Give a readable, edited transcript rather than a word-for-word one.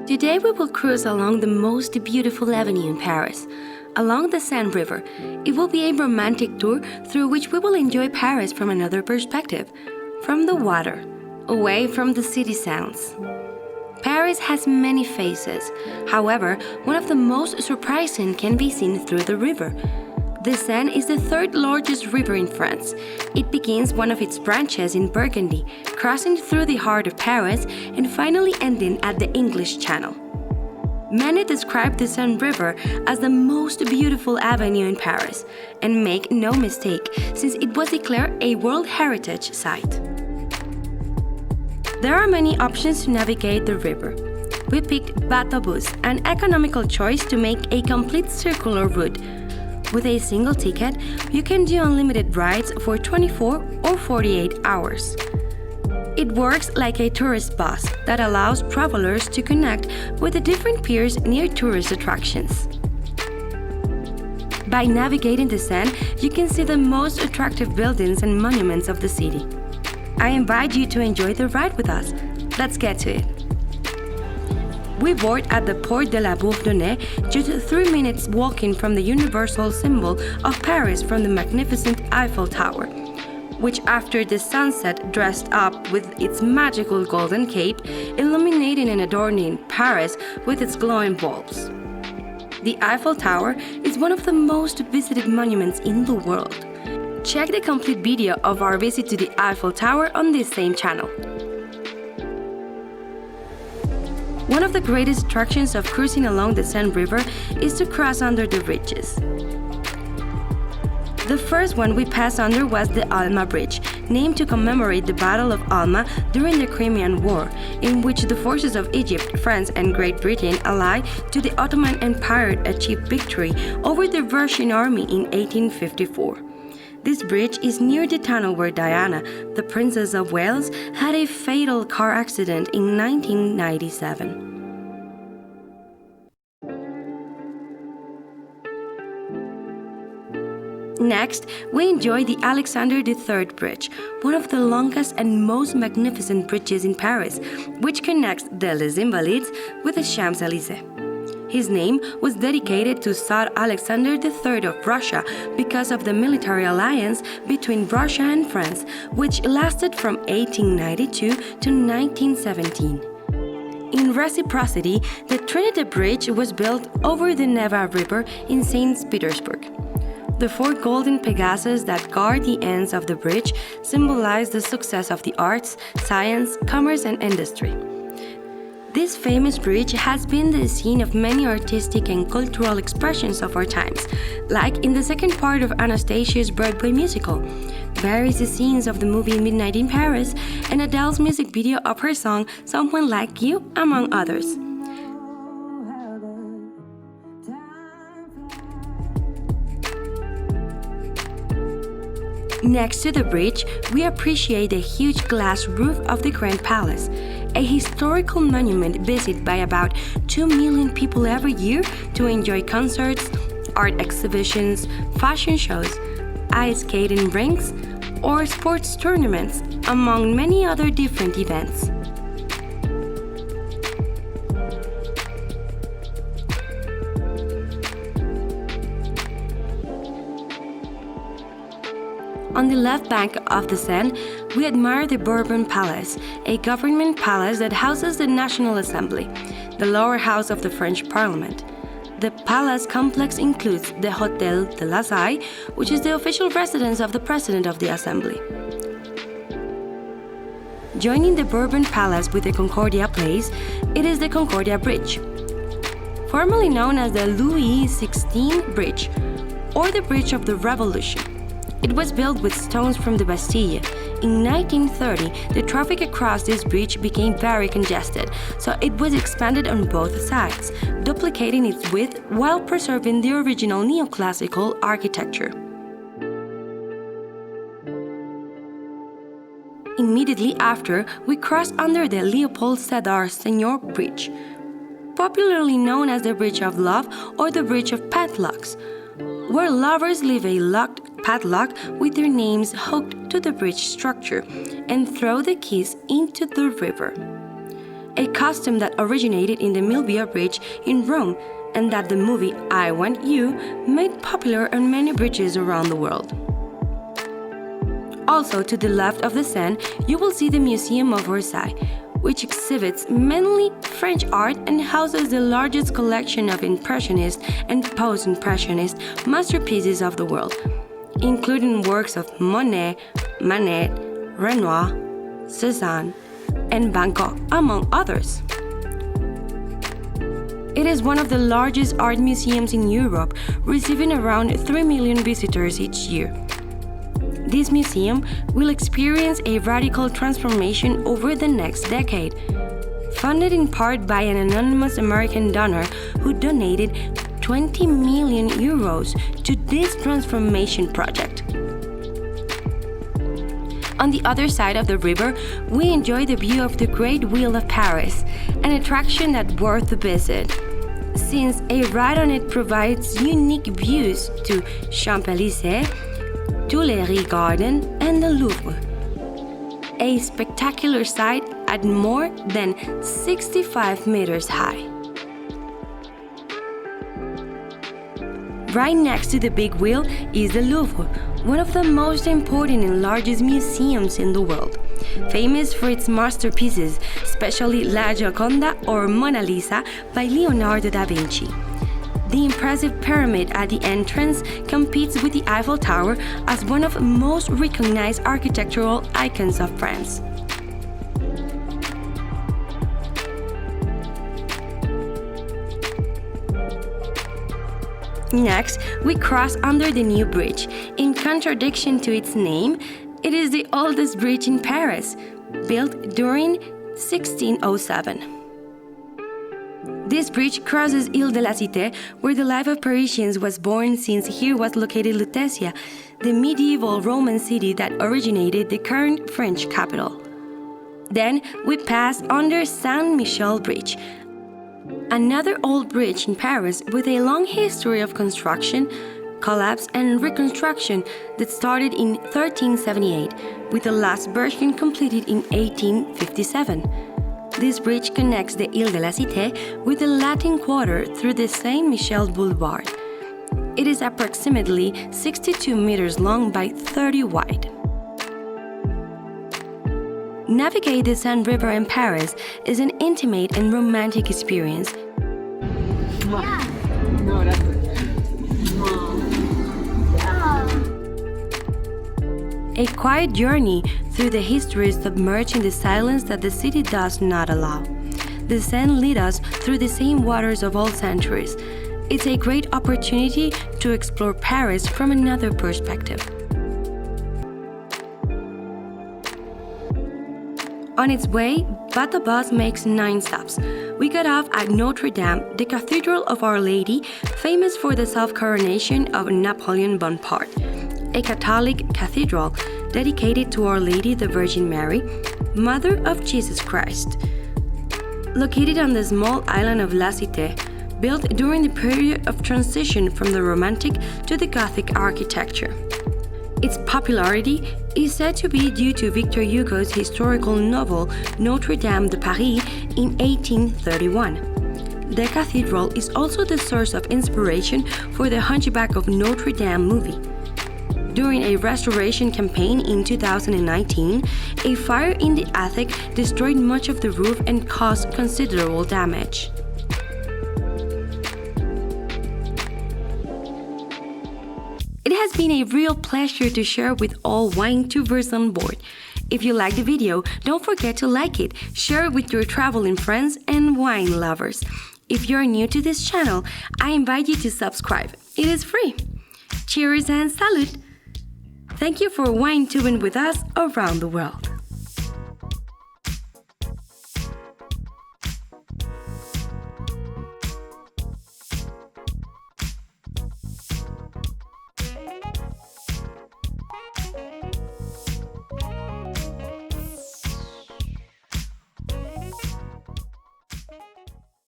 Today we will cruise along the most beautiful avenue in Paris, along the Seine River. It will be a romantic tour through which we will enjoy Paris from another perspective, from the water, away from the city sounds. Paris has many faces. However, one of the most surprising can be seen through the river. The Seine is the third largest river in France. It begins one of its branches in Burgundy, crossing through the heart of Paris and finally ending at the English Channel. Many describe the Seine River as the most beautiful avenue in Paris, and make no mistake, since it was declared a World Heritage Site. There are many options to navigate the river. We picked Batobus, an economical choice to make a complete circular route. With a single ticket, you can do unlimited rides for 24 or 48 hours. It works like a tourist bus that allows travelers to connect with the different piers near tourist attractions. By navigating the Seine, you can see the most attractive buildings and monuments of the city. I invite you to enjoy the ride with us. Let's get to it. We board at the Port de la Bourdonnais, just 3 minutes walking from the universal symbol of Paris from the magnificent Eiffel Tower, which after the sunset dressed up with its magical golden cape, illuminating and adorning Paris with its glowing bulbs. The Eiffel Tower is one of the most visited monuments in the world. Check the complete video of our visit to the Eiffel Tower on this same channel. One of the greatest attractions of cruising along the Seine River is to cross under the bridges. The first one we passed under was the Alma Bridge, named to commemorate the Battle of Alma during the Crimean War, in which the forces of Egypt, France, and Great Britain allied to the Ottoman Empire achieved victory over the Russian army in 1854. This bridge is near the tunnel where Diana, the Princess of Wales, had a fatal car accident in 1997. Next, we enjoy the Alexander III Bridge, one of the longest and most magnificent bridges in Paris, which connects the Les Invalides with the Champs-Élysées. His name was dedicated to Tsar Alexander III of Russia because of the military alliance between Russia and France, which lasted from 1892 to 1917. In reciprocity, the Trinity Bridge was built over the Neva River in St. Petersburg. The 4 golden Pegasus that guard the ends of the bridge symbolize the success of the arts, science, commerce, and industry. This famous bridge has been the scene of many artistic and cultural expressions of our times, like in the second part of Anastasia's Broadway musical, various scenes of the movie Midnight in Paris, and Adele's music video of her song Someone Like You, among others. Next to the bridge, we appreciate the huge glass roof of the Grand Palace, a historical monument visited by about 2 million people every year to enjoy concerts, art exhibitions, fashion shows, ice skating rinks, or sports tournaments, among many other different events. On the left bank of the Seine, we admire the Bourbon Palace, a government palace that houses the National Assembly, the lower house of the French Parliament. The palace complex includes the Hôtel de la Salle, which is the official residence of the President of the Assembly. Joining the Bourbon Palace with the Concordia Place, it is the Concordia Bridge, formerly known as the Louis XVI Bridge, or the Bridge of the Revolution. It was built with stones from the Bastille. In 1930, the traffic across this bridge became very congested, so it was expanded on both sides, duplicating its width while preserving the original neoclassical architecture. Immediately after, we cross under the Léopold Sédar Senghor Bridge, popularly known as the Bridge of Love or the Bridge of Padlocks, where lovers leave a locked padlock with their names hooked to the bridge structure and throw the keys into the river. a custom that originated in the Milvia Bridge in Rome and that the movie I Want You made popular on many bridges around the world. Also, to the left of the Seine, you will see the Museum of Orsay, which exhibits mainly French art and houses the largest collection of Impressionist and Post-Impressionist masterpieces of the world, including works of Monet, Manet, Renoir, Cézanne, and Van Gogh, among others. It is one of the largest art museums in Europe, receiving around 3 million visitors each year. This museum will experience a radical transformation over the next decade, funded in part by an anonymous American donor who donated 20 million euros to this transformation project. On the other side of the river, we enjoy the view of the Great Wheel of Paris, an attraction that's worth a visit, since a ride on it provides unique views to Champs-Élysées, Tuileries Garden, and the Louvre, a spectacular sight at more than 65 meters high. Right next to the big wheel is the Louvre, one of the most important and largest museums in the world, famous for its masterpieces, especially La Gioconda or Mona Lisa by Leonardo da Vinci. The impressive pyramid at the entrance competes with the Eiffel Tower as one of the most recognized architectural icons of France. Next, we cross under the new bridge. In contradiction to its name, it is the oldest bridge in Paris, built during 1607. This bridge crosses Ile de la Cité, where the life of Parisians was born, since here was located Lutetia, the medieval Roman city that originated the current French capital. Then we pass under Saint-Michel Bridge, another old bridge in Paris with a long history of construction, collapse, and reconstruction that started in 1378, with the last version completed in 1857. This bridge connects the Ile de la Cité with the Latin Quarter through the Saint-Michel Boulevard. It is approximately 62 meters long by 30 wide. Navigate the Seine River in Paris is an intimate and romantic experience. A quiet journey through the history submerged in the silence that the city does not allow. The Seine leads us through the same waters of all centuries. It's a great opportunity to explore Paris from another perspective. On its way, Batobus makes 9 stops. We got off at Notre Dame, the Cathedral of Our Lady, famous for the self-coronation of Napoleon Bonaparte, a Catholic cathedral dedicated to Our Lady the Virgin Mary, Mother of Jesus Christ. Located on the small island of La Cité, built during the period of transition from the Romantic to the Gothic architecture. Its popularity is said to be due to Victor Hugo's historical novel Notre Dame de Paris in 1831. The cathedral is also the source of inspiration for the Hunchback of Notre Dame movie. During a restoration campaign in 2019, a fire in the attic destroyed much of the roof and caused considerable damage. It has been a real pleasure to share with all WineTubers on board. If you like the video, don't forget to like it, share it with your traveling friends and wine lovers. If you're new to this channel, I invite you to subscribe. It is free. Cheers and salud! Thank you for WineTubing with us around the world.